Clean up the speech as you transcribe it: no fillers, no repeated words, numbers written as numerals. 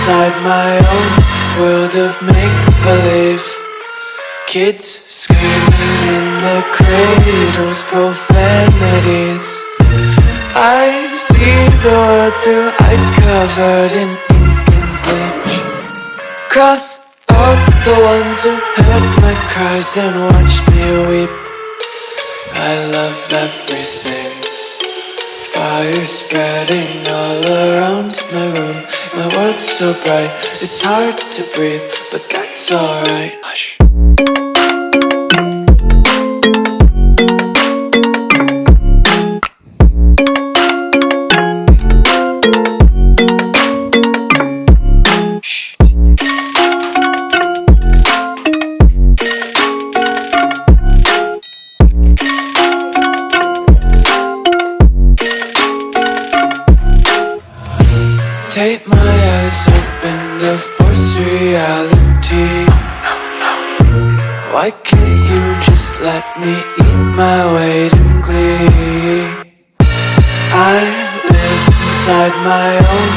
inside my own world of make-believe. Kids screaming in their cradles, profanities. I see the world through eyes covered in ink and bleach. Cross out the ones who heard my cries and watched me weep. I love everything. Fire spreading all around my room. My world's so bright, it's hard to breathe, but that's alright. Hush. Take my eyes open to force reality. Why can't you just let me eat my weight in glee? I live inside my own